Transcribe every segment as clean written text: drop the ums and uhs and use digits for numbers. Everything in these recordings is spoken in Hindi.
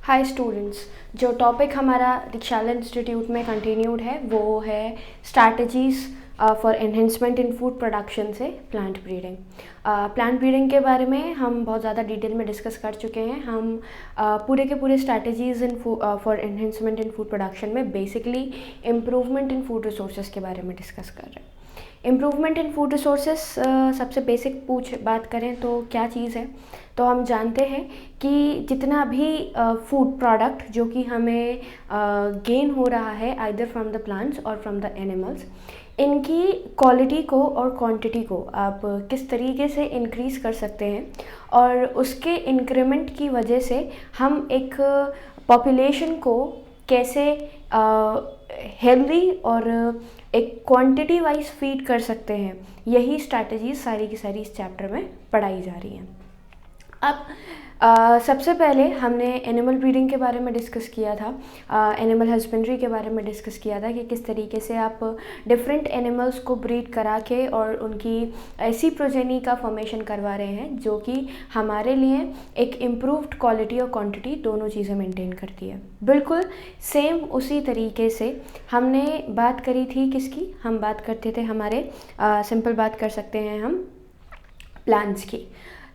हाय स्टूडेंट्स, जो टॉपिक हमारा दीक्षाला इंस्टीट्यूट में कंटिन्यूड है वो है strategies for enhancement in food production से प्लांट ब्रीडिंग। प्लांट ब्रीडिंग के बारे में हम बहुत ज़्यादा डिटेल में डिस्कस कर चुके हैं। हम पूरे के पूरे strategies in for enhancement in food production में basically improvement in food resources के बारे में डिस्कस कर रहे हैं। इम्प्रूवमेंट इन फूड रिसोर्सेज सबसे बेसिक बात करें तो क्या चीज़ है, तो हम जानते हैं कि जितना भी फूड प्रोडक्ट जो कि हमें गेन हो रहा है आइदर फ्रॉम द प्लांट्स और फ्रॉम द एनिमल्स, इनकी क्वालिटी को और क्वांटिटी को आप किस तरीके से इंक्रीज़ कर सकते हैं और उसके इंक्रीमेंट की वजह से हम एक पॉपुलेशन को कैसे हेल्दी और एक क्वांटिटी वाइज फीड कर सकते हैं, यही स्ट्रैटेजीज सारी की सारी इस चैप्टर में पढ़ाई जा रही हैं। अब सबसे पहले हमने एनिमल ब्रीडिंग के बारे में डिस्कस किया था, एनिमल हस्बेंड्री के बारे में डिस्कस किया था कि किस तरीके से आप डिफरेंट एनिमल्स को ब्रीड करा के और उनकी ऐसी प्रोजेनी का फॉर्मेशन करवा रहे हैं जो कि हमारे लिए एक इम्प्रूव्ड क्वालिटी और क्वांटिटी दोनों चीज़ें मेंटेन करती है। बिल्कुल सेम उसी तरीके से हमने बात करी थी किसकी, हम बात करते थे हमारे सिंपल बात कर सकते हैं हम प्लांट्स की।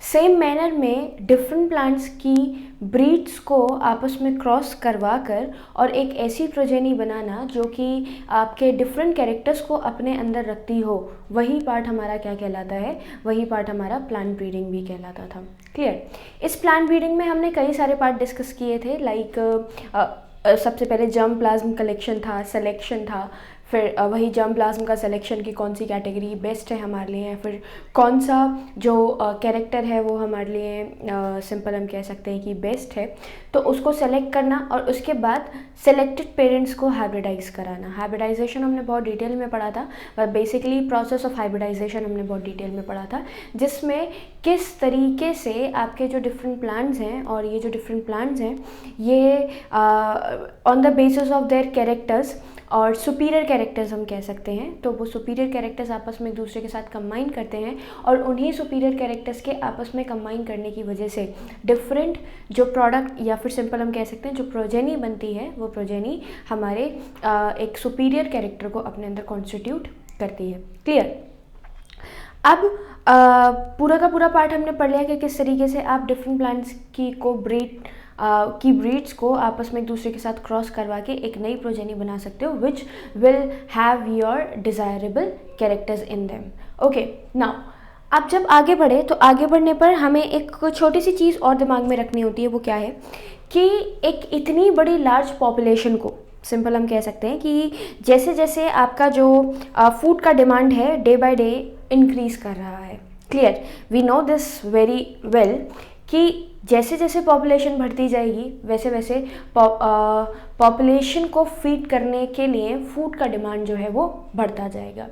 सेम मैनर में डिफरेंट प्लांट्स की ब्रीड्स को आपस में क्रॉस करवा कर और एक ऐसी प्रोजेनी बनाना जो कि आपके डिफरेंट कैरेक्टर्स को अपने अंदर रखती हो, वही पार्ट हमारा क्या कहलाता है, वही पार्ट हमारा प्लांट ब्रीडिंग भी कहलाता था। क्लियर। इस प्लांट ब्रीडिंग में हमने कई सारे पार्ट डिस्कस किए थे, लाइक सबसे पहले जर्म प्लाज्म कलेक्शन था, सिलेक्शन था, फिर वही जर्म प्लाज्म का सिलेक्शन की कौन सी कैटेगरी बेस्ट है हमारे लिए, फिर कौन सा जो कैरेक्टर है वो हमारे लिए सिंपल हम कह सकते हैं कि बेस्ट है, तो उसको सेलेक्ट करना और उसके बाद सेलेक्टेड पेरेंट्स को हाइब्रिडाइज कराना। हाइब्रिडाइजेशन हमने बहुत डिटेल में पढ़ा था, और बेसिकली प्रोसेस ऑफ हाइब्रिडाइजेशन हमने बहुत डिटेल में पढ़ा था, जिसमें किस तरीके से आपके जो डिफरेंट प्लांट्स हैं और ये जो डिफरेंट प्लांट्स हैं ये on the basis of their characters और सुपीरियर कैरेक्टर्स हम कह सकते हैं, तो वो सुपीरियर कैरेक्टर्स आपस में एक दूसरे के साथ कंबाइन करते हैं और उन्हीं सुपीरियर कैरेक्टर्स के आपस में कंबाइन करने की वजह से डिफरेंट जो प्रोडक्ट या फिर सिंपल हम कह सकते हैं जो प्रोजेनी बनती है, वो प्रोजेनी हमारे एक सुपीरियर कैरेक्टर को अपने अंदर कॉन्स्टिट्यूट करती है। क्लियर। अब पूरा का पूरा पार्ट हमने पढ़ लिया कि किस तरीके से आप डिफरेंट प्लांट्स की ब्रीड्स को आपस में एक दूसरे के साथ क्रॉस करवा के एक नई प्रोजेनी बना सकते हो which will have your desirable characters in them. Okay, now अब जब आगे बढ़े तो आगे बढ़ने पर हमें एक छोटी सी चीज़ और दिमाग में रखनी होती है, वो क्या है कि एक इतनी बड़ी लार्ज पॉपुलेशन को सिंपल हम कह सकते हैं कि जैसे जैसे आपका जो फूड का डिमांड है डे बाय डे इंक्रीज कर रहा है। Clear. We know this very well कि जैसे जैसे पॉपुलेशन बढ़ती जाएगी वैसे वैसे पॉपुलेशन को फीड करने के लिए फूड का डिमांड जो है वो बढ़ता जाएगा,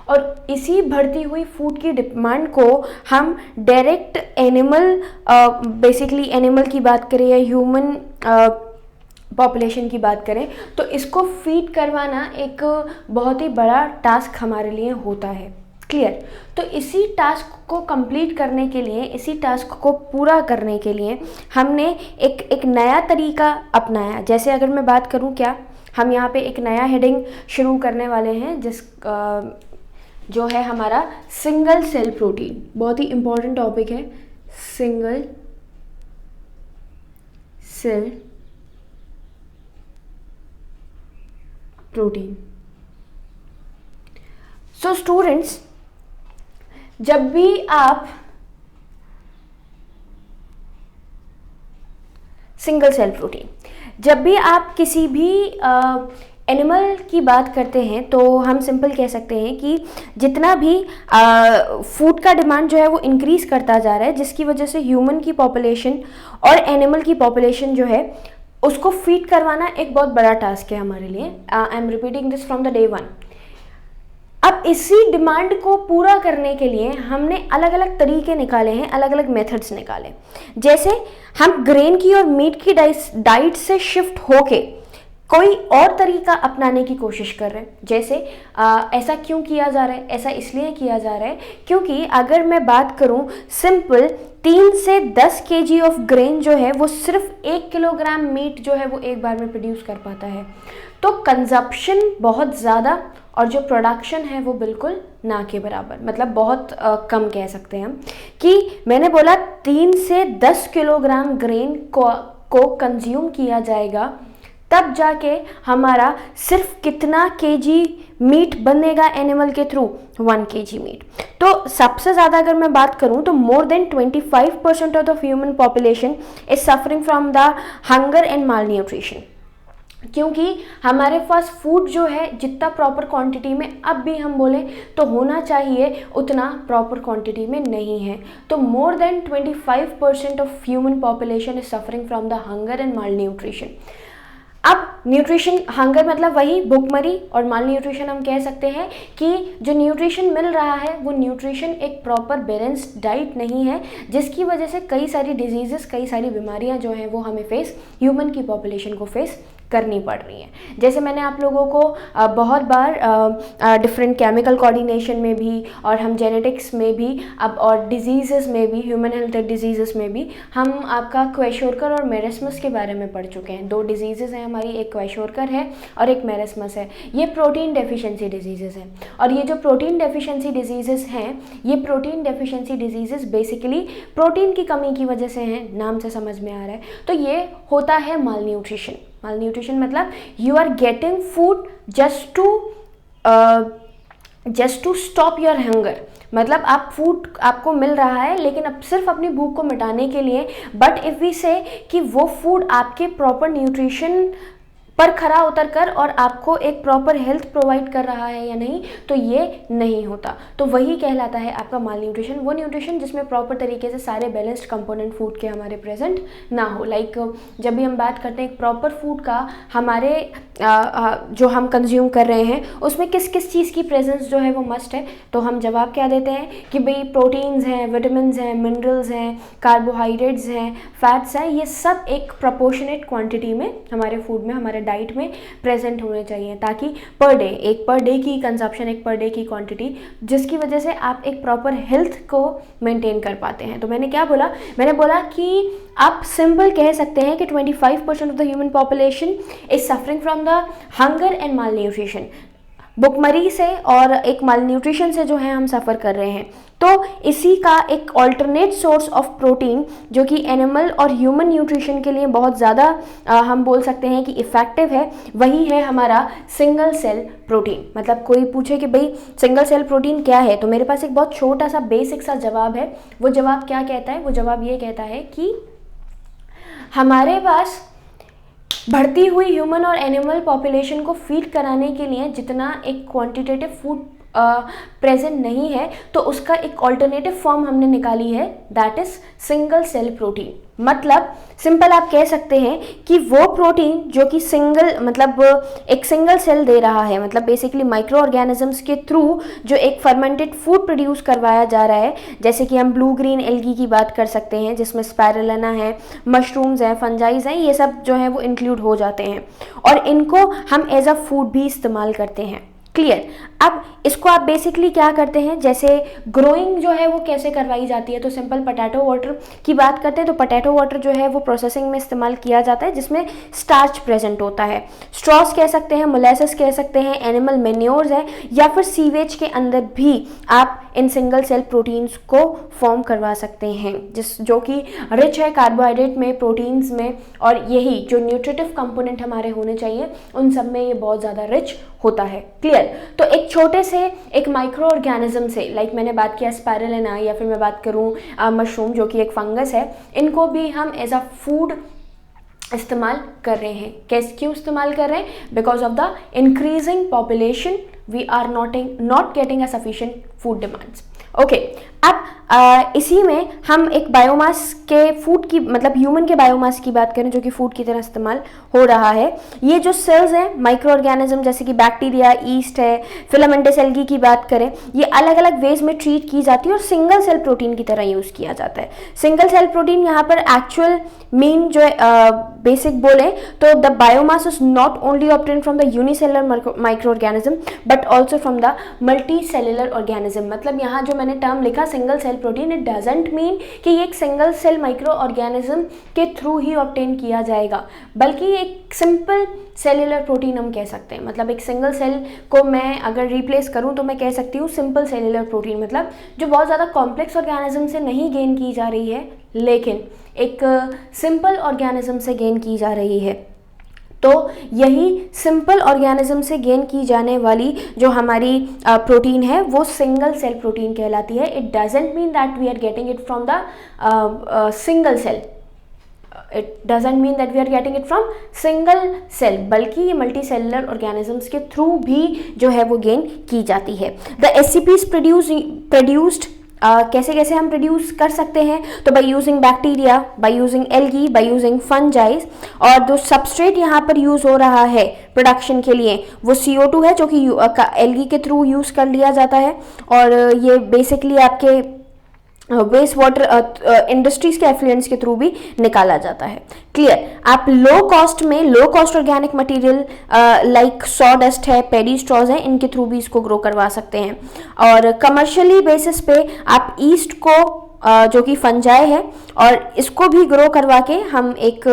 और इसी बढ़ती हुई फूड की डिमांड को हम डायरेक्ट एनिमल बेसिकली एनिमल की बात करें या ह्यूमन पॉपुलेशन की बात करें तो इसको फीड करवाना एक बहुत ही बड़ा टास्क हमारे लिए होता है। क्लियर। तो इसी टास्क को कंप्लीट करने के लिए, इसी टास्क को पूरा करने के लिए हमने एक नया तरीका अपनाया। जैसे अगर मैं बात करूं, क्या हम यहाँ पे एक नया हेडिंग शुरू करने वाले हैं जिस जो है हमारा सिंगल सेल प्रोटीन। बहुत ही इम्पोर्टेंट टॉपिक है single cell protein. So students, जब भी आप सिंगल सेल प्रोटीन, जब भी आप किसी भी एनिमल की बात करते हैं तो हम सिंपल कह सकते हैं कि जितना भी फूड का डिमांड जो है वो इंक्रीज करता जा रहा है, जिसकी वजह से ह्यूमन की पॉपुलेशन और एनिमल की पॉपुलेशन जो है उसको फीड करवाना एक बहुत बड़ा टास्क है हमारे लिए। I am repeating this from the day one. अब इसी डिमांड को पूरा करने के लिए हमने अलग अलग तरीके निकाले हैं, अलग अलग मेथड्स निकाले। जैसे हम ग्रेन की और मीट की डाइट से शिफ्ट होके कोई और तरीका अपनाने की कोशिश कर रहे हैं। जैसे ऐसा क्यों किया जा रहा है? ऐसा इसलिए किया जा रहा है क्योंकि अगर मैं बात करूं सिंपल 3 से 10 केजी ऑफ ग्रेन जो है वो सिर्फ 1 किलोग्राम मीट जो है वो एक बार में प्रोड्यूस कर पाता है। तो कंजप्शन बहुत ज़्यादा और जो प्रोडक्शन है वो बिल्कुल ना के बराबर, मतलब बहुत कम कह सकते हैं हम। कि मैंने बोला 3 से 10 किलोग्राम ग्रेन को कंज्यूम किया जाएगा, तब जाके हमारा सिर्फ कितना केजी मीट बनेगा एनिमल के थ्रू? 1 KG meat. तो सबसे ज़्यादा अगर मैं बात करूं तो more than 25% of the human population is suffering from the hunger and malnutrition. क्योंकि हमारे पास फूड जो है जितना प्रॉपर क्वांटिटी में अब भी हम बोले तो होना चाहिए उतना प्रॉपर क्वांटिटी में नहीं है। तो more than 25% of human population is suffering from the hunger and mall nutrition. अब न्यूट्रिशन, हंगर मतलब वही भूखमरी, और माल न्यूट्रिशन हम कह सकते हैं कि जो न्यूट्रिशन मिल रहा है वो न्यूट्रिशन एक प्रॉपर बैलेंस्ड डाइट नहीं है, जिसकी वजह से कई सारी डिजीजेस, कई सारी बीमारियां जो हैं वो हमें ह्यूमन की पॉपुलेशन को फेस करनी पड़ रही हैं। जैसे मैंने आप लोगों को बहुत बार डिफरेंट केमिकल कोऑर्डिनेशन में भी और हम जेनेटिक्स में भी अब और डिजीज़ेस में भी, ह्यूमन हेल्थ डिजीज़ेस में भी हम आपका क्वेशोरकर और मेरेस्मस के बारे में पढ़ चुके हैं। 2 डिजीज़ेस हैं हमारी, एक क्वेशोरकर है और एक मेरेस्मस है। ये प्रोटीन डेफिशिएंसी डिजीज़ेस हैं, और ये जो प्रोटीन डेफिशिएंसी डिजीज़ेस हैं, ये protein deficiency diseases basically protein की कमी की वजह से हैं, नाम से समझ में आ रहा है। तो ये होता है माल न्यूट्रिशन। माल न्यूट्रिशन मतलब you are getting food just to stop your hunger, मतलब आप फूड आपको मिल रहा है लेकिन अब सिर्फ अपनी भूख को मिटाने के लिए। बट इफ़ वी से कि वो फूड आपके प्रॉपर न्यूट्रिशन पर खरा उतर कर और आपको एक प्रॉपर हेल्थ प्रोवाइड कर रहा है या नहीं, तो ये नहीं होता। तो वही कहलाता है आपका माल न्यूट्रिशन, वो न्यूट्रिशन जिसमें प्रॉपर तरीके से सारे बैलेंस्ड कंपोनेंट फूड के हमारे प्रेजेंट ना हो। लाइक जब भी हम बात करते हैं एक प्रॉपर फूड का, हमारे जो हम कंज्यूम कर रहे हैं उसमें किस किस चीज़ की प्रेजेंस जो है वो मस्ट है, तो हम जवाब क्या देते हैं कि भाई प्रोटीन्स हैं, विटामिन्स हैं, मिनरल्स हैं, कार्बोहाइड्रेट्स हैं, फैट्स हैं, ये सब एक प्रोपोर्शनेट क्वांटिटी में हमारे फूड में, हमारे डाइट में प्रेजेंट होने चाहिए, ताकि पर डे की कंजप्शन, एक पर डे की क्वांटिटी, जिसकी वजह से आप एक प्रॉपर हेल्थ को मेंटेन कर पाते हैं। तो मैंने क्या बोला? मैंने बोला कि आप सिंपल कह सकते हैं कि 25% of the human population is suffering from the hunger and mall nutrition. भुखमरी से और एक माल न्यूट्रिशन से जो है हम सफ़र कर रहे हैं। तो इसी का एक ऑल्टरनेट सोर्स ऑफ प्रोटीन जो कि एनिमल और ह्यूमन न्यूट्रिशन के लिए बहुत ज़्यादा हम बोल सकते हैं कि इफ़ेक्टिव है, वही है हमारा सिंगल सेल प्रोटीन। मतलब कोई पूछे कि भाई सिंगल सेल प्रोटीन क्या है, तो मेरे पास एक बहुत छोटा सा बेसिक सा जवाब है। वो जवाब क्या कहता है? वो जवाब ये कहता है कि हमारे पास बढ़ती हुई ह्यूमन और एनिमल पॉपुलेशन को फीड कराने के लिए जितना एक क्वांटिटेटिव फूड प्रेजेंट नहीं है, तो उसका एक ऑल्टरनेटिव फॉर्म हमने निकाली है, that is single cell protein. मतलब सिंपल आप कह सकते हैं कि वो प्रोटीन जो कि एक सिंगल सेल दे रहा है, मतलब बेसिकली माइक्रो ऑर्गेनिजम्स के थ्रू जो एक फर्मेंटेड फूड प्रोड्यूस करवाया जा रहा है, जैसे कि हम ब्लू ग्रीन एल्गी की बात कर सकते हैं जिसमें स्पाइरुलिना है, मशरूम्स हैं, फंजाइज हैं, ये सब जो है वो इंक्लूड हो जाते हैं और इनको हम एज अ फूड भी इस्तेमाल करते हैं। क्लियर? अब इसको आप बेसिकली क्या करते हैं, जैसे ग्रोइंग जो है वो कैसे करवाई जाती है, तो सिंपल पोटैटो वाटर की बात करते हैं तो पोटैटो वाटर जो है वो प्रोसेसिंग में इस्तेमाल किया जाता है जिसमें स्टार्च प्रेजेंट होता है। स्ट्रॉस कह सकते हैं, मोलेसेस कह सकते हैं, एनिमल मेन्योर्स है, या फिर सीवेज के अंदर भी आप इन सिंगल सेल प्रोटीन्स को फॉर्म करवा सकते हैं, जो कि रिच है कार्बोहाइड्रेट में, प्रोटीन्स में, और यही जो न्यूट्रिटिव कंपोनेंट हमारे होने चाहिए उन सब में ये बहुत ज़्यादा रिच होता है। क्लियर? तो एक छोटे से एक माइक्रो ऑर्गेनिज्म से, लाइक मैंने बात किया स्पाइरुलिना, या फिर मैं बात करूं मशरूम जो कि एक फंगस है, इनको भी हम एज अ फूड इस्तेमाल कर रहे हैं। क्यों इस्तेमाल कर रहे हैं? Because of the increasing population we are not getting a sufficient food demands. Okay, अब इसी में हम एक बायोमास के फूड की मतलब ह्यूमन के बायोमास की बात करें जो कि फूड की तरह इस्तेमाल हो रहा है। ये जो सेल्स हैं माइक्रो ऑर्गेनिज्म जैसे कि बैक्टीरिया, ईस्ट है, फिलामेंटस एल्गी की बात करें, ये अलग अलग वेज में ट्रीट की जाती है और सिंगल सेल प्रोटीन की तरह यूज़ किया जाता है। सिंगल सेल प्रोटीन यहाँ पर एक्चुअल मीन जो बेसिक बोले तो the biomass is not only obtain from the unicellular microorganism but also from the multicellular organism. मतलब यहाँ जो मैंने टर्म लिखा single cell protein, it doesn't mean कि ये एक सिंगल सेल माइक्रो ऑर्गेनिज्म के थ्रू ही ऑब्टेन किया जाएगा, बल्कि एक सिंपल सेलुलर प्रोटीन हम कह सकते हैं। मतलब एक सिंगल सेल को मैं अगर रिप्लेस करूं तो मैं कह सकती हूँ सिंपल सेलुलर प्रोटीन, मतलब जो बहुत ज़्यादा कॉम्प्लेक्स ऑर्गेनिज्म से नहीं गेन की जा रही है लेकिन एक सिंपल ऑर्गेनिज्म से गेन की जा रही है। तो यही सिंपल ऑर्गेनिज्म से गेन की जाने वाली जो हमारी प्रोटीन है वो सिंगल सेल प्रोटीन कहलाती है। It doesn't mean that we are getting it from the single cell, it doesn't mean that we are getting it from single cell, बल्कि ये मल्टी सेलुलर ऑर्गेनिजम्स के थ्रू भी जो है वो गेन की जाती है। द एससीपीज प्रोड्यूस्ड कैसे कैसे हम प्रोड्यूस कर सकते हैं, तो by using bacteria, by using algae, by using fungi. और जो सबस्ट्रेट यहाँ पर यूज हो रहा है प्रोडक्शन के लिए वो CO2 है जो कि एल्गी के थ्रू यूज कर लिया जाता है और ये बेसिकली आपके वेस्ट वाटर इंडस्ट्रीज के एफ्लुएंट्स के थ्रू भी निकाला जाता है। क्लियर। आप low cost organic material like saw dust है, पेडी स्ट्रॉज है, इनके थ्रू भी इसको ग्रो करवा सकते हैं। और कमर्शियली बेसिस पे आप ईस्ट को जो कि फंजाई है और इसको भी ग्रो करवा के हम एक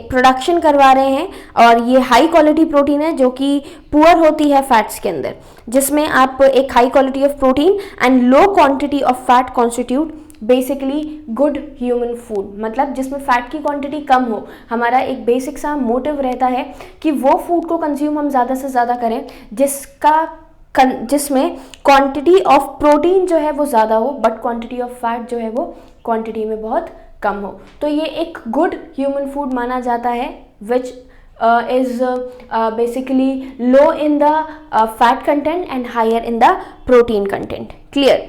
प्रोडक्शन करवा रहे हैं और ये हाई क्वालिटी प्रोटीन है जो कि पुअर होती है फैट्स के अंदर, जिसमें आप एक high quality of protein and low quantity of fat constitute basically good human food. मतलब जिसमें फैट की क्वांटिटी कम हो, हमारा एक बेसिक सा मोटिव रहता है कि वो फूड को कंज्यूम हम ज़्यादा से ज़्यादा करें जिसमें क्वांटिटी ऑफ प्रोटीन जो है वो ज़्यादा हो बट क्वांटिटी ऑफ फैट जो है वो क्वांटिटी में बहुत कम हो। तो ये एक गुड ह्यूमन फूड माना जाता है which is basically low in the fat content and higher in the protein content. Clear.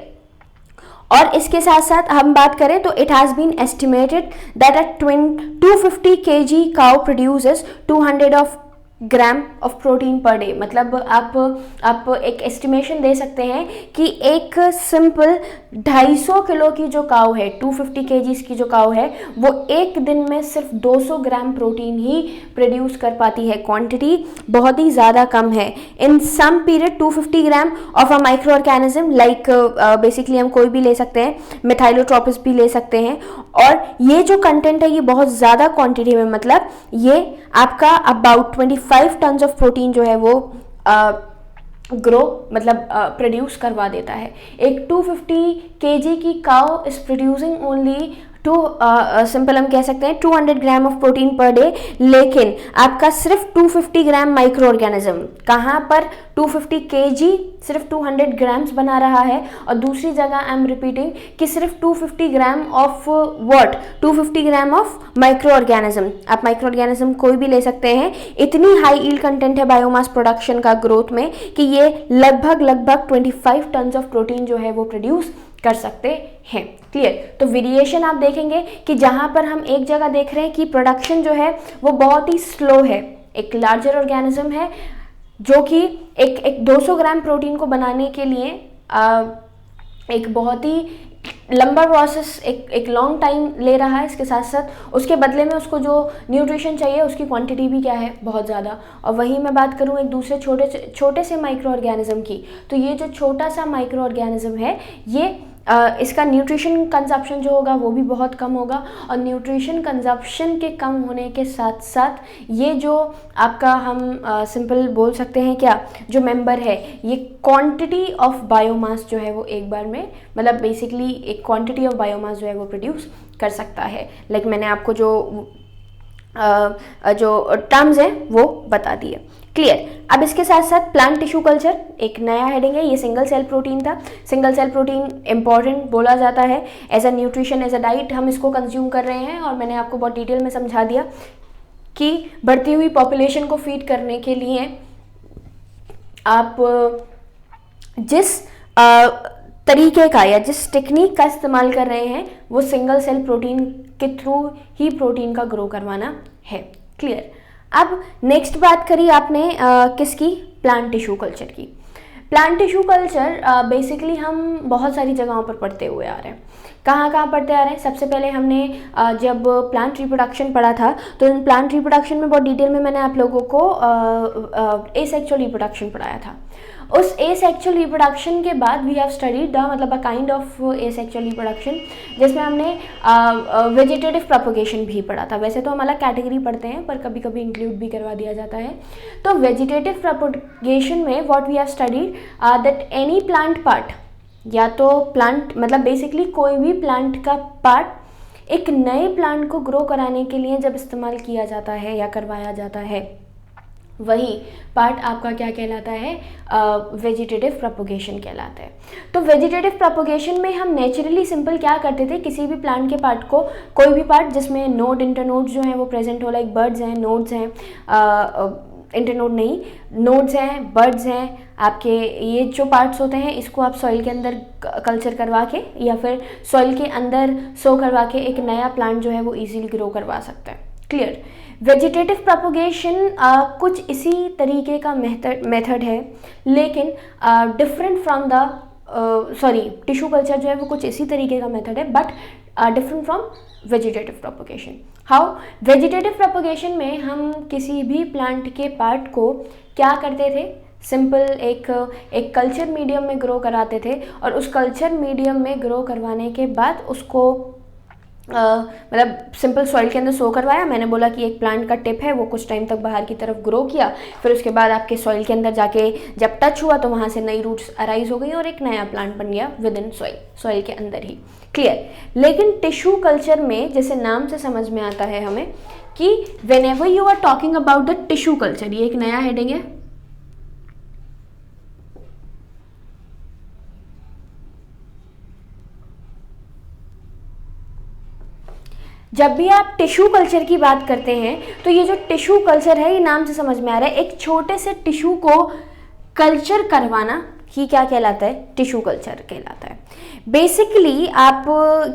और इसके साथ साथ हम बात करें तो it has been estimated that a 250 kg cow produces 200 gram of protein per day. मतलब आप एक एस्टिमेशन दे सकते हैं कि एक सिंपल 250 किलो की जो काऊ है, 250 kgs की जो काऊ है, वो एक दिन में सिर्फ 200 ग्राम प्रोटीन ही प्रोड्यूस कर पाती है। क्वांटिटी बहुत ही ज़्यादा कम है। In some period 250 gram of a micro organism like basically हम कोई भी ले सकते हैं, मिथाइलोट्रोपिस भी ले सकते हैं। और ये जो कंटेंट है ये बहुत ज़्यादा क्वांटिटी में, मतलब ये आपका अबाउट 25 टन्स ऑफ प्रोटीन जो है वो प्रोड्यूस करवा देता है। एक 250 kg की cow is producing only simple हम कह सकते हैं 200 gram of protein per day, लेकिन आपका सिर्फ 250 ग्राम माइक्रो ऑर्गेनिज्म कहाँ पर 250 kg सिर्फ 200 ग्राम्स बना रहा है और दूसरी जगह आई एम रिपीटिंग कि सिर्फ 250 gram of 250 gram of micro organism. आप माइक्रो ऑर्गेनिज्म कोई भी ले सकते हैं। इतनी हाई ईल्ड कंटेंट है बायोमास प्रोडक्शन का ग्रोथ में कि ये लगभग 25 टन्स ऑफ प्रोटीन जो है वो प्रोड्यूस कर सकते हैं। क्लियर। तो वेरिएशन आप देखेंगे कि जहां पर हम एक जगह देख रहे हैं कि प्रोडक्शन जो है वो बहुत ही स्लो है, एक लार्जर ऑर्गेनिज्म है जो कि एक 200 ग्राम प्रोटीन को बनाने के लिए एक बहुत ही लंबा प्रोसेस, एक लॉन्ग टाइम ले रहा है। इसके साथ साथ उसके बदले में उसको जो न्यूट्रिशन चाहिए उसकी क्वांटिटी भी क्या है, बहुत ज़्यादा। और वहीं मैं बात करूँ एक दूसरे छोटे से माइक्रो ऑर्गेनिज्म की, तो ये जो छोटा सा माइक्रो ऑर्गेनिज्म है ये इसका न्यूट्रिशन कंजप्शन जो होगा वो भी बहुत कम होगा। और न्यूट्रिशन कंजप्शन के कम होने के साथ साथ ये जो आपका हम सिंपल बोल सकते हैं क्या, जो मेंबर है ये क्वांटिटी ऑफ बायोमास जो है वो एक बार में, मतलब बेसिकली एक क्वांटिटी ऑफ बायोमास जो है वो प्रोड्यूस कर सकता है। लाइक मैंने आपको जो टर्म्स हैं वो बता दिए। क्लियर। अब इसके साथ साथ प्लांट टिश्यू कल्चर एक नया हेडिंग है। ये सिंगल सेल प्रोटीन था। सिंगल सेल प्रोटीन इंपॉर्टेंट बोला जाता है as a nutrition, as a diet हम इसको कंज्यूम कर रहे हैं। और मैंने आपको बहुत डिटेल में समझा दिया कि बढ़ती हुई पॉपुलेशन को फीड करने के लिए आप जिस तरीके का या जिस टेक्निक का इस्तेमाल कर रहे हैं वो सिंगल सेल प्रोटीन के थ्रू ही प्रोटीन का ग्रो करवाना है। क्लियर। अब नेक्स्ट बात करी आपने किसकी, प्लांट टिश्यू कल्चर की। प्लांट टिश्यू कल्चर बेसिकली हम बहुत सारी जगहों पर पढ़ते हुए आ रहे हैं। कहाँ कहाँ पढ़ते आ रहे हैं? सबसे पहले हमने जब प्लांट रिप्रोडक्शन पढ़ा था तो इन प्लांट रिप्रोडक्शन में बहुत डिटेल में मैंने आप लोगों को एसेक्सुअल रिप्रोडक्शन पढ़ाया था। उस एसेक्सुअल रिप्रोडक्शन के बाद वी हैव स्टडीड मतलब a kind of asexual reproduction जिसमें हमने वेजिटेटिव प्रोपगेशन भी पढ़ा था। वैसे तो हम अलग कैटेगरी पढ़ते हैं पर कभी कभी इंक्लूड भी करवा दिया जाता है। तो वेजिटेटिव प्रोपगेशन में what we have studied that any plant part, या तो प्लांट मतलब बेसिकली कोई भी प्लांट का पार्ट एक नए प्लांट को ग्रो कराने के लिए जब इस्तेमाल किया जाता है या करवाया जाता है, वही पार्ट आपका क्या कहलाता है, वेजिटेटिव प्रोपगेशन कहलाता है। तो वेजिटेटिव प्रोपगेशन में हम नेचुरली सिंपल क्या करते थे, किसी भी प्लांट के पार्ट को, कोई भी पार्ट जिसमें नोड इंटरनोड्स जो हैं वो प्रेजेंट हो, लाइक बर्ड्स हैं, नोड्स हैं, इंटरनोड नहीं, नोड्स हैं, बर्ड्स हैं, आपके ये जो पार्ट्स होते हैं इसको आप सॉइल के अंदर कल्चर करवा के या फिर सॉइल के अंदर सो करवा के एक नया प्लांट जो है वो इजीली ग्रो करवा सकता है। क्लियर। वेजिटेटिव प्रोपगेशन कुछ इसी तरीके का मेथड है, लेकिन different from the tissue culture जो है वो कुछ इसी तरीके का मेथड है but different from vegetative propagation. How? Vegetative propagation में हम किसी भी प्लांट के पार्ट को क्या करते थे, सिंपल एक कल्चर मीडियम में ग्रो कराते थे और उस कल्चर मीडियम में ग्रो करवाने के बाद उसको मतलब सिंपल सॉइल के अंदर सो करवाया। मैंने बोला कि एक प्लांट का टिप है वो कुछ टाइम तक बाहर की तरफ ग्रो किया, फिर उसके बाद आपके सॉइल के अंदर जाके जब टच हुआ तो वहाँ से नई रूट्स अराइज हो गई और एक नया प्लांट बन गया विद इन सॉइल के अंदर ही। क्लियर। लेकिन टिश्यू कल्चर में जैसे नाम से समझ में आता है हमें कि whenever you are talking about the tissue culture, ये एक नया हेडिंग है, जब भी आप टिश्यू कल्चर की बात करते हैं तो ये जो टिश्यू कल्चर है ये नाम से समझ में आ रहा है, एक छोटे से टिश्यू को कल्चर करवाना ही क्या कहलाता है, टिश्यू कल्चर कहलाता है। बेसिकली आप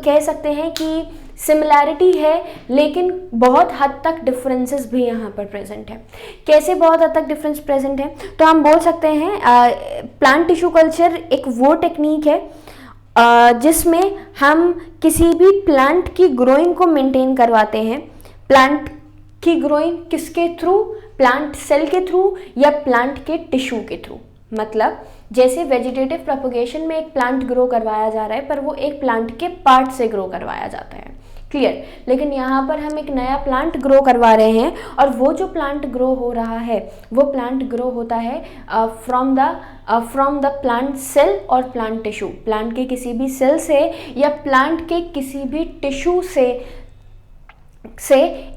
कह सकते हैं कि सिमिलैरिटी है लेकिन बहुत हद तक डिफरेंसेस भी यहाँ पर प्रेजेंट है। कैसे बहुत हद तक डिफरेंस प्रेजेंट है? तो हम बोल सकते हैं प्लांट टिश्यू कल्चर एक वो टेक्निक है जिसमें हम किसी भी प्लांट की ग्रोइंग को मेंटेन करवाते हैं। प्लांट की ग्रोइंग किसके थ्रू? प्लांट सेल के थ्रू या प्लांट के टिश्यू के थ्रू। मतलब जैसे वेजिटेटिव प्रोपगेशन में एक प्लांट ग्रो करवाया जा रहा है पर वो एक प्लांट के पार्ट से ग्रो करवाया जाता है। क्लियर। लेकिन यहाँ पर हम एक नया प्लांट ग्रो करवा रहे हैं और वो जो प्लांट ग्रो हो रहा है वो प्लांट ग्रो होता है फ्रॉम द प्लांट सेल और प्लांट टिश्यू, प्लांट के किसी भी सेल से या प्लांट के किसी भी टिश्यू से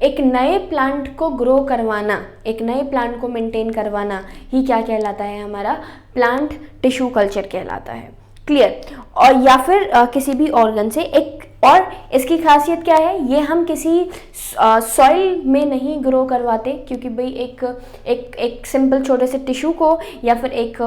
एक नए प्लांट को ग्रो करवाना, एक नए प्लांट को मेंटेन करवाना ही क्या कहलाता है, हमारा प्लांट टिश्यू कल्चर कहलाता है। क्लियर। और या फिर किसी भी ऑर्गन से एक, और इसकी खासियत क्या है, ये हम किसी सॉइल में नहीं ग्रो करवाते क्योंकि भाई एक सिंपल छोटे से टिश्यू को या फिर एक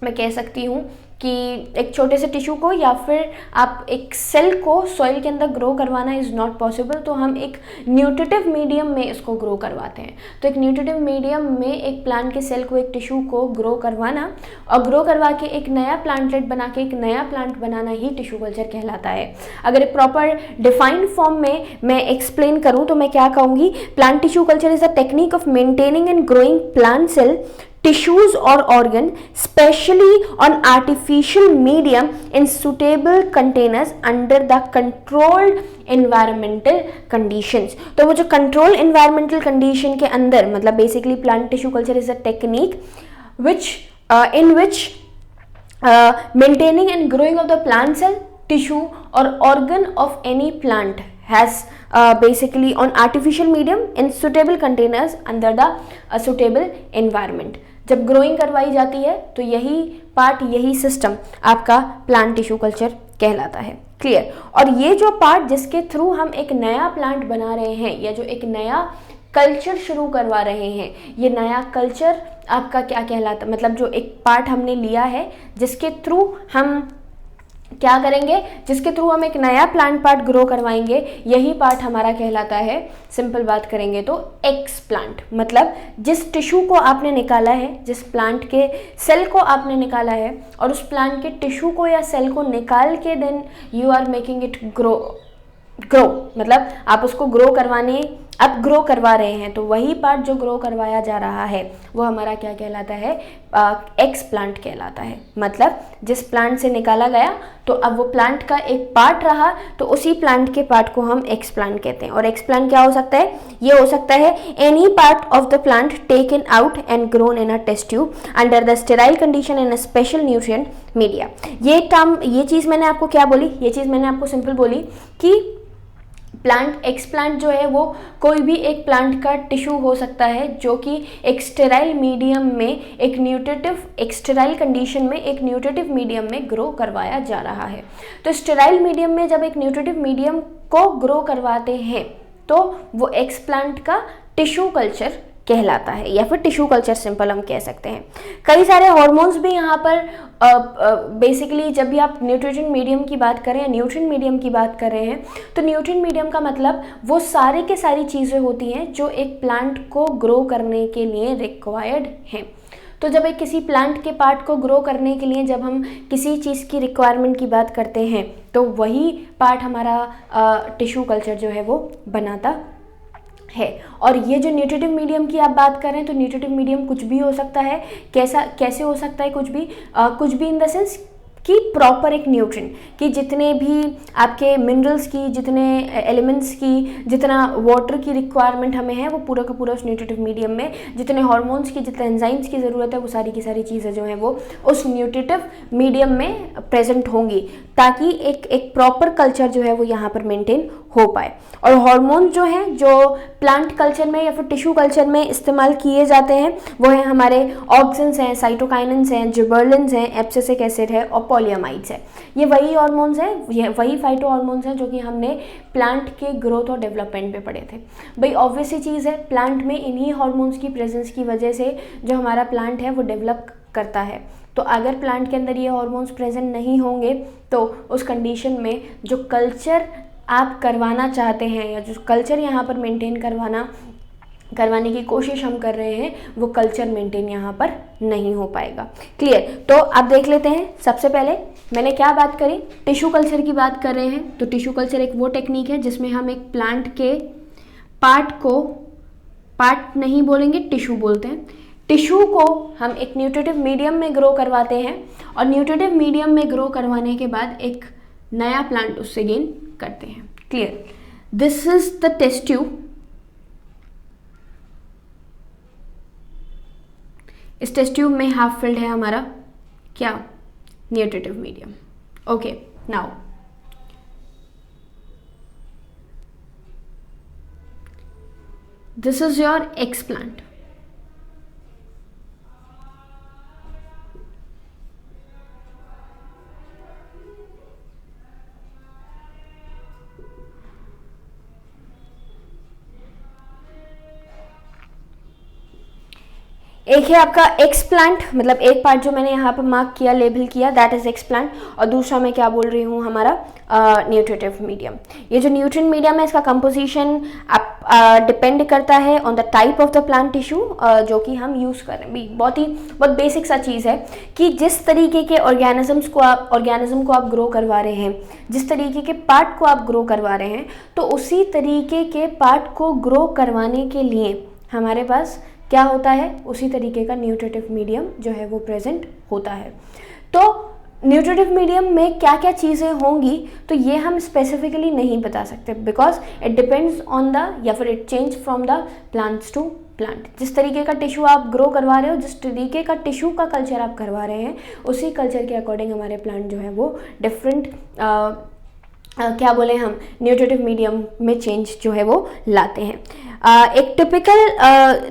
मैं कह सकती हूँ कि एक छोटे से टिश्यू को या फिर आप एक सेल को सॉइल के अंदर ग्रो करवाना इज़ नॉट पॉसिबल, तो हम एक न्यूट्रिटिव मीडियम में इसको ग्रो करवाते हैं। तो एक न्यूट्रिटिव मीडियम में एक प्लांट के सेल को, एक टिश्यू को ग्रो करवाना और ग्रो करवा के एक नया प्लांटलेट बना के एक नया प्लांट बनाना ही टिश्यू कल्चर कहलाता है। अगर एक प्रॉपर डिफाइंड फॉर्म में मैं एक्सप्लेन करूँ तो मैं क्या कहूँगी, plant tissue culture is the technique of maintaining and growing plant cell, tissues or organ, specially on artificial medium in suitable containers under the controlled environmental conditions। तो वो जो controlled environmental condition के अंदर, मतलब basically plant tissue culture is a technique which in which maintaining and growing of the plant cell, tissue or organ of any plant has basically on artificial medium in suitable containers under the suitable environment। जब ग्रोइंग करवाई जाती है तो यही पार्ट, यही सिस्टम आपका प्लांट टिश्यू कल्चर कहलाता है। क्लियर। और ये जो पार्ट जिसके थ्रू हम एक नया प्लांट बना रहे हैं या जो एक नया कल्चर शुरू करवा रहे हैं। ये नया कल्चर आपका क्या कहलाता, मतलब जो एक पार्ट हमने लिया है जिसके थ्रू हम क्या करेंगे, जिसके थ्रू हम एक नया प्लांट पार्ट ग्रो करवाएंगे, यही पार्ट हमारा कहलाता है, सिंपल बात करेंगे तो एक्सप्लांट। मतलब जिस टिश्यू को आपने निकाला है, जिस प्लांट के सेल को आपने निकाला है और उस प्लांट के टिश्यू को या सेल को निकाल के then you are making it grow, मतलब आप उसको ग्रो करवा रहे हैं, तो वही पार्ट जो ग्रो करवाया जा रहा है वो हमारा क्या कहलाता है, एक्स प्लांट कहलाता है। मतलब जिस प्लांट से निकाला गया तो अब वो प्लांट का एक पार्ट रहा, तो उसी प्लांट के पार्ट को हम एक्स प्लांट कहते हैं। और एक्स प्लांट क्या हो सकता है, ये हो सकता है any part of the plant taken out and grown in a test tube under the sterile condition in a special nutrient media. ये चीज़ मैंने आपको क्या बोली, ये चीज़ मैंने आपको सिंपल बोली कि प्लांट एक्सप्लांट जो है वो कोई भी एक प्लांट का टिश्यू हो सकता है जो कि एक स्टेराइल मीडियम में, एक स्टेराइल कंडीशन में, एक न्यूट्रिटिव मीडियम में ग्रो करवाया जा रहा है। तो स्टेराइल मीडियम में जब एक न्यूट्रिटिव मीडियम को ग्रो करवाते हैं तो वो एक्सप्लांट का टिश्यू कल्चर कहलाता है, या फिर टिश्यू कल्चर सिंपल हम कह सकते हैं। कई सारे हार्मोन्स भी यहाँ पर बेसिकली जब भी आप न्यूट्रिशन मीडियम की बात करें, न्यूट्रिएंट मीडियम की बात कर रहे हैं, तो न्यूट्रिएंट मीडियम का मतलब वो सारे के सारी चीज़ें होती हैं जो एक प्लांट को ग्रो करने के लिए रिक्वायर्ड हैं। तो जब एक किसी प्लांट के पार्ट को ग्रो करने के लिए जब हम किसी चीज़ की रिक्वायरमेंट की बात करते हैं तो वही पार्ट हमारा टिश्यू कल्चर जो है वो बनाता है। और ये जो न्यूट्रिटिव मीडियम की आप बात कर रहे हैं, तो न्यूट्रिटिव मीडियम कुछ भी हो सकता है। कैसे हो सकता है कुछ भी इन द सेंस कि प्रॉपर एक न्यूट्रिएंट कि जितने भी आपके मिनरल्स की, जितने एलिमेंट्स की, जितना वाटर की रिक्वायरमेंट हमें है वो पूरा का पूरा उस न्यूट्रिटिव मीडियम में, जितने हार्मोन्स की, जितने एंजाइम्स की ज़रूरत है वो सारी की सारी चीज़ें जो हैं वो उस न्यूट्रिटिव मीडियम में प्रेजेंट होंगी, ताकि एक प्रॉपर कल्चर जो है वो यहाँ पर मेंटेन हो पाए। और हार्मोन जो हैं जो प्लांट कल्चर में या फिर टिश्यू कल्चर में इस्तेमाल किए जाते हैं वो हैं हमारे ऑक्सिन्स हैं, साइटोकाइनेंस हैं, जिबर्लिन्स हैं, एब्सिसिक एसिड है और पॉलीएमाइड्स है। ये वही हार्मोन्स हैं, ये वही फाइटो हार्मोन्स हैं जो कि हमने प्लांट के ग्रोथ और डेवलपमेंट पे पढ़े थे। भाई ऑब्वियस सी चीज़ है, प्लांट में इन्हीं हार्मोन्स की प्रेजेंस की वजह से जो हमारा प्लांट है वो डेवलप करता है। तो अगर प्लांट के अंदर ये हार्मोन्स प्रेजेंट नहीं होंगे तो उस कंडीशन में जो कल्चर आप करवाना चाहते हैं या जो कल्चर यहाँ पर मेंटेन करवाने की कोशिश हम कर रहे हैं वो कल्चर मेंटेन यहाँ पर नहीं हो पाएगा। क्लियर? तो आप देख लेते हैं, सबसे पहले मैंने क्या बात करी, टिश्यू कल्चर की बात कर रहे हैं। तो टिश्यू कल्चर एक वो टेक्निक है जिसमें हम एक प्लांट के पार्ट नहीं बोलेंगे, टिश्यू बोलते हैं, टिश्यू को हम एक न्यूट्रिटिव मीडियम में ग्रो करवाते हैं और न्यूट्रिटिव मीडियम में ग्रो करवाने के बाद एक नया प्लांट उससे गेन करते हैं। Clear? This is the test tube. इस टेस्ट ट्यूब में हाफ फिल्ड है हमारा क्या, nutritive medium. Okay, now this is your X plant. एक है आपका एक्स प्लांट, मतलब एक पार्ट जो मैंने यहाँ पर मार्क किया, लेबल किया, दैट इज एक्स प्लांट, और दूसरा मैं क्या बोल रही हूँ, हमारा न्यूट्रिटिव मीडियम। ये जो न्यूट्रिएंट मीडियम है इसका कंपोजिशन डिपेंड करता है on the type of the plant tissue जो कि हम यूज़ कर रहे हैं। बहुत बेसिक सा चीज़ है कि जिस तरीके के ऑर्गेनिज्म को आप ग्रो करवा रहे हैं, जिस तरीके के पार्ट को आप ग्रो करवा रहे हैं, तो उसी तरीके के पार्ट को ग्रो करवाने के लिए हमारे पास क्या होता है, उसी तरीके का न्यूट्रिटिव मीडियम जो है वो प्रेजेंट होता है। तो न्यूट्रिटिव मीडियम में क्या क्या चीज़ें होंगी तो ये हम स्पेसिफिकली नहीं बता सकते, because it depends on the, या फिर it change from the plants to plant. जिस तरीके का टिश्यू आप ग्रो करवा रहे हो, जिस तरीके का टिश्यू का कल्चर आप करवा रहे हैं, उसी कल्चर के अकॉर्डिंग हमारे प्लांट जो है वो डिफरेंट क्या बोले हम, न्यूट्रिटिव मीडियम में चेंज जो है वो लाते हैं। एक टिपिकल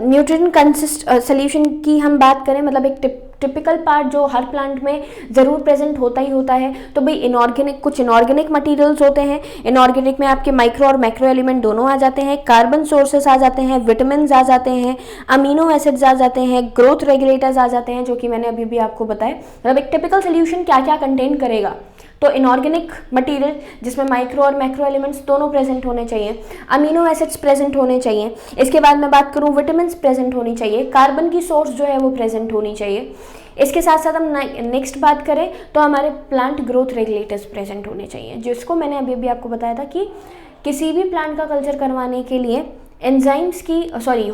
न्यूट्रिएंट सोल्यूशन की हम बात करें, मतलब एक टिपिकल पार्ट जो हर प्लांट में ज़रूर प्रेजेंट होता ही होता है, तो भाई इनऑर्गेनिक, कुछ इनऑर्गेनिक मटेरियल्स होते हैं। इनऑर्गेनिक में आपके माइक्रो और मैक्रो एलिमेंट दोनों आ जाते हैं, कार्बन सोर्सेस आ जाते हैं, विटामिन आ जाते हैं, अमीनो एसिड्स आ जाते हैं, ग्रोथ रेगुलेटर्स आ जाते हैं, जो कि मैंने अभी भी आपको बताया। मतलब एक टिपिकल सोल्यूशन क्या क्या कंटेन करेगा, तो इनऑर्गेनिक मटेरियल जिसमें माइक्रो और मैक्रो एलिमेंट्स दोनों प्रेजेंट होने चाहिए, अमीनो एसिड्स प्रेजेंट होने चाहिए, इसके बाद मैं बात करूँ विटामिन प्रेजेंट होनी चाहिए, कार्बन की सोर्स जो है वो प्रेजेंट होनी चाहिए। इसके साथ साथ हम नेक्स्ट बात करें तो हमारे प्लांट ग्रोथ रेगुलेटर्स प्रेजेंट होने चाहिए, जिसको मैंने अभी भी आपको बताया था कि किसी भी प्लांट का कल्चर करवाने के लिए एंजाइम्स की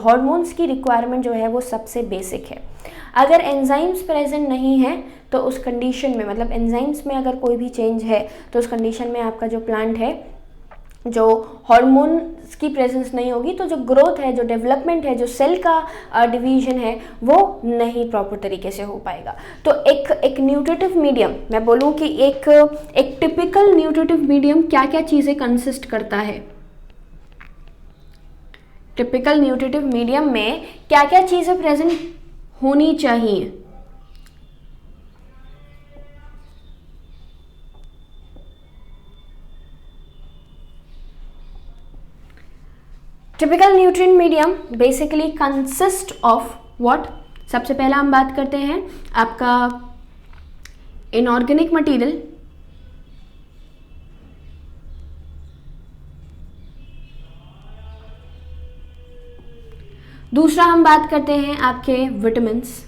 हार्मोन्स की रिक्वायरमेंट जो है वो सबसे बेसिक है। अगर एंजाइम्स प्रेजेंट नहीं है तो उस कंडीशन में, मतलब एंजाइम्स में अगर कोई भी चेंज है तो उस कंडीशन में आपका जो प्लांट है, जो हार्मोन्स की प्रेजेंस नहीं होगी, तो जो ग्रोथ है, जो डेवलपमेंट है, जो सेल का डिवीजन है, वो नहीं प्रॉपर तरीके से हो पाएगा। तो एक न्यूट्रिटिव मीडियम, मैं बोलूँ कि एक टिपिकल न्यूट्रिटिव मीडियम क्या क्या चीज़ें कंसिस्ट करता है। टिपिकल न्यूट्रिटिव मीडियम में क्या क्या चीज़ें प्रेजेंट होनी चाहिए। Typical nutrient medium basically consist of what. सबसे पहला हम बात करते हैं आपका इनऑर्गेनिक मटेरियल, दूसरा हम बात करते हैं आपके विटामिन्स,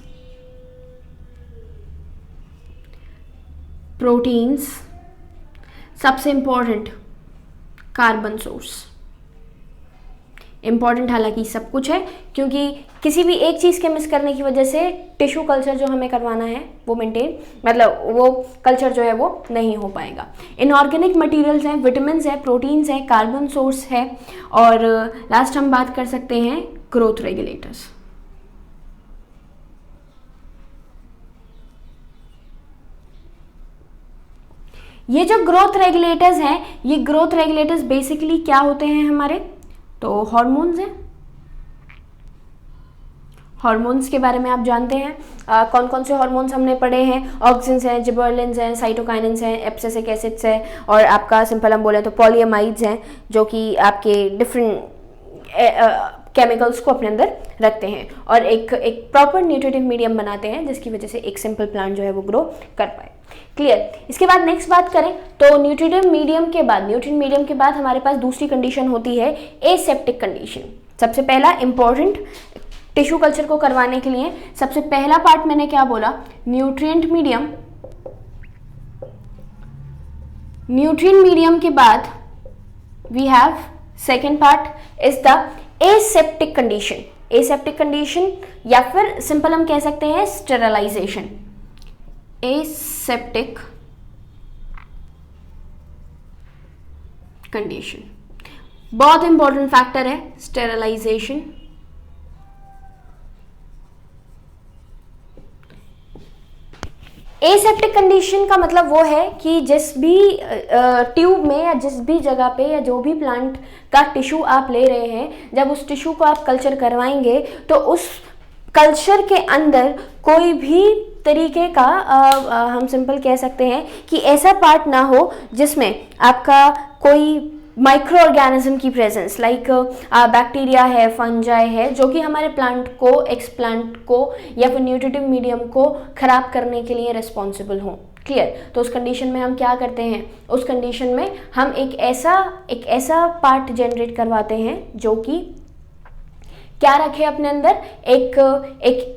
प्रोटीन्स, सबसे इंपॉर्टेंट कार्बन सोर्स। इंपॉर्टेंट हालांकि सब कुछ है, क्योंकि किसी भी एक चीज़ के मिस करने की वजह से टिश्यू कल्चर जो हमें करवाना है वो मेंटेन, मतलब वो कल्चर जो है वो नहीं हो पाएगा। इनऑर्गेनिक मटेरियल्स हैं, विटामिन्स है, प्रोटीन्स है, कार्बन सोर्स है, और लास्ट हम बात कर सकते हैं ग्रोथ रेगुलेटर्स। ये जो ग्रोथ रेगुलेटर्स हैं, ये ग्रोथ रेगुलेटर्स बेसिकली क्या होते हैं हमारे, तो हार्मोन्स हैं। हार्मोन्स के बारे में आप जानते हैं, कौन कौन से हार्मोन्स हमने पढ़े हैं, ऑक्सिन्स हैं, जिबर्लिन्स हैं, साइटोकाइनिन्स हैं, एब्सिसिक एसिड्स हैं, और आपका सिंपल हम बोले तो पॉलीएमाइड्स हैं, जो कि आपके डिफरेंट केमिकल्स को अपने अंदर रखते हैं और एक प्रॉपर न्यूट्रिटिव मीडियम बनाते हैं, जिसकी वजह से एक सिंपल प्लांट जो है वो ग्रो कर पाए। क्लियर। इसके बाद नेक्स्ट बात करें तो न्यूट्रिटिव मीडियम के बाद हमारे पास दूसरी कंडीशन होती है एसेप्टिक कंडीशन। सबसे पहला इंपॉर्टेंट टिश्यू कल्चर को करवाने के लिए सबसे पहला पार्ट मैंने क्या बोला, न्यूट्रिएंट मीडियम के बाद we have second part is the aseptic condition. Aseptic condition या फिर सिंपल हम कह सकते हैं स्टेरलाइजेशन। एसेप्टिक कंडीशन बहुत इंपॉर्टेंट फैक्टर है स्टेरलाइजेशन। एसेप्टिक कंडीशन का मतलब वो है कि जिस भी ट्यूब में या जिस भी जगह पे या जो भी प्लांट का टिश्यू आप ले रहे हैं, जब उस टिश्यू को आप कल्चर करवाएंगे तो उस कल्चर के अंदर कोई भी तरीके का हम सिंपल कह सकते हैं कि ऐसा पार्ट ना हो जिसमें आपका कोई माइक्रो ऑर्गेनिज्म की प्रेजेंस, लाइक बैक्टीरिया है, फंजाई है, जो कि हमारे प्लांट को, एक्सप्लांट को या फिर न्यूट्रिटिव मीडियम को खराब करने के लिए रिस्पॉन्सिबल हों। क्लियर। तो उस कंडीशन में हम क्या करते हैं, उस कंडीशन में हम एक ऐसा पार्ट जनरेट करवाते हैं जो कि क्या रखे अपने अंदर, एक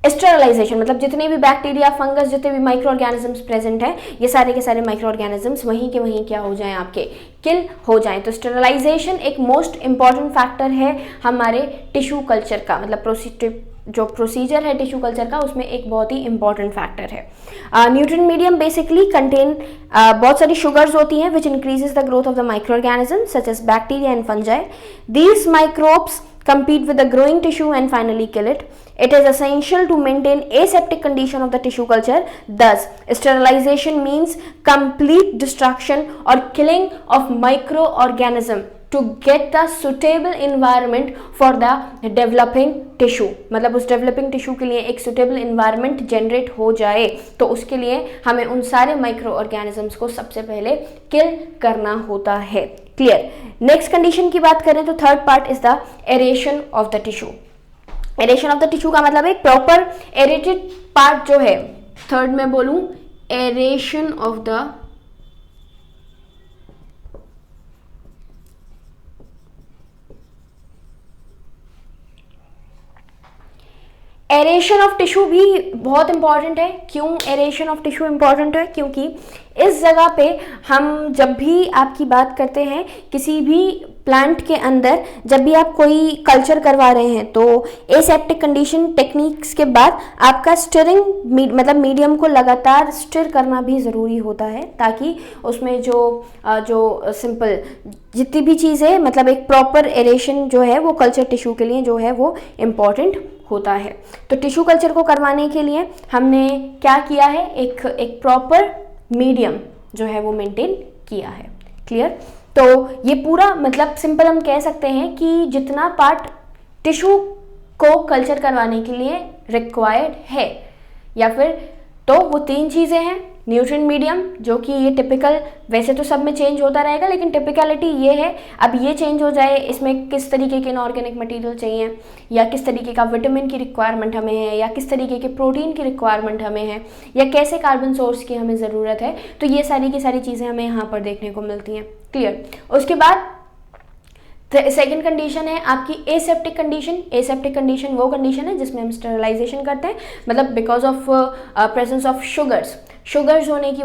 स्टेरलाइजेशन, मतलब जितने भी बैक्टीरिया, फंगस, जितने भी माइक्रो ऑर्गेनिजम्स प्रेजेंट हैं, ये सारे के सारे माइक्रो ऑर्गेनिजम्स वहीं के वहीं क्या हो जाएं, आपके किल हो जाएं। तो स्टेरलाइजेशन एक मोस्ट इंपॉर्टेंट फैक्टर है हमारे टिश्यू कल्चर का, मतलब जो प्रोसीजर है टिश्यू कल्चर का, उसमें एक बहुत ही इंपॉर्टेंट फैक्टर है। न्यूट्रिएंट मीडियम बेसिकली कंटेन बहुत सारी शुगर्स होती हैं which increases the growth of the microorganism such as bacteria and fungi. These microbes compete with the growing tissue and finally kill it. It is essential to maintain aseptic condition of the tissue culture. Thus, sterilization means complete destruction or killing of microorganism to get the suitable environment for the developing tissue, मतलब उस डेवलपिंग टिश्यू के लिए एक सुटेबल इन्वायरमेंट जनरेट हो जाए तो उसके लिए हमें उन सारे माइक्रो ऑर्गेनिजम्स को सबसे पहले किल करना होता है। क्लियर। नेक्स्ट कंडीशन की बात करें तो third part is the aeration of the tissue. Aeration of the tissue का मतलब एक प्रॉपर एरेटेड पार्ट जो है, थर्ड में बोलूं aeration of the aeration of tissue भी बहुत इंपॉर्टेंट है। क्यों एरेशन ऑफ टिश्यू इंपॉर्टेंट है? क्योंकि इस जगह पे हम जब भी आपकी बात करते हैं किसी भी प्लांट के अंदर, जब भी आप कोई कल्चर करवा रहे हैं तो एसेप्टिक कंडीशन टेक्निक्स के बाद आपका स्टिरिंग मतलब मीडियम को लगातार स्टिर करना भी ज़रूरी होता है, ताकि उसमें जो सिंपल जितनी भी चीज़ें मतलब एक प्रॉपर एरेशन जो है वो कल्चर टिश्यू के लिए जो है वो इम्पॉर्टेंट होता है। तो टिश्यू कल्चर को करवाने के लिए हमने क्या किया है, एक प्रॉपर मीडियम जो है वो मेंटेन किया है। क्लियर। तो ये पूरा मतलब सिंपल हम कह सकते हैं कि जितना पार्ट टिश्यू को कल्चर करवाने के लिए रिक्वायर्ड है या फिर तो वो तीन चीज़ें हैं। न्यूट्रिएंट मीडियम जो कि ये टिपिकल, वैसे तो सब में चेंज होता रहेगा लेकिन टिपिकलिटी ये है, अब ये चेंज हो जाए इसमें किस तरीके के इनऑर्गेनिक मटेरियल चाहिए या किस तरीके का विटामिन की रिक्वायरमेंट हमें है या किस तरीके के प्रोटीन की रिक्वायरमेंट हमें है या कैसे कार्बन सोर्स की हमें ज़रूरत है, तो ये सारी की सारी चीज़ें हमें यहाँ पर देखने को मिलती हैं। क्लियर। उसके बाद सेकेंड कंडीशन है आपकी एसेप्टिक कंडीशन। एसेप्टिक कंडीशन वो कंडीशन है जिसमें हम स्टेरिलाइजेशन करते हैं, मतलब because of presence of sugars होने की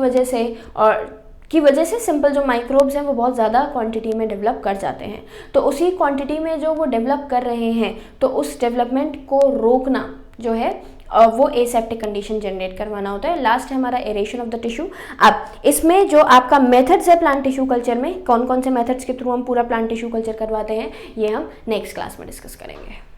वजह से सिंपल जो माइक्रोब्स हैं वो बहुत ज़्यादा क्वांटिटी में डेवलप कर जाते हैं। तो उसी क्वांटिटी में जो वो डेवलप कर रहे हैं तो उस डेवलपमेंट को रोकना जो है वो एसेप्टिक कंडीशन जनरेट करवाना होता है। लास्ट है हमारा एरेशन ऑफ द टिश्यू। अब इसमें जो आपका मेथड्स है प्लांट टिश्यू कल्चर में, कौन कौन से मेथड्स के थ्रू हम पूरा प्लांट टिश्यू कल्चर करवाते हैं, ये हम नेक्स्ट क्लास में डिस्कस करेंगे।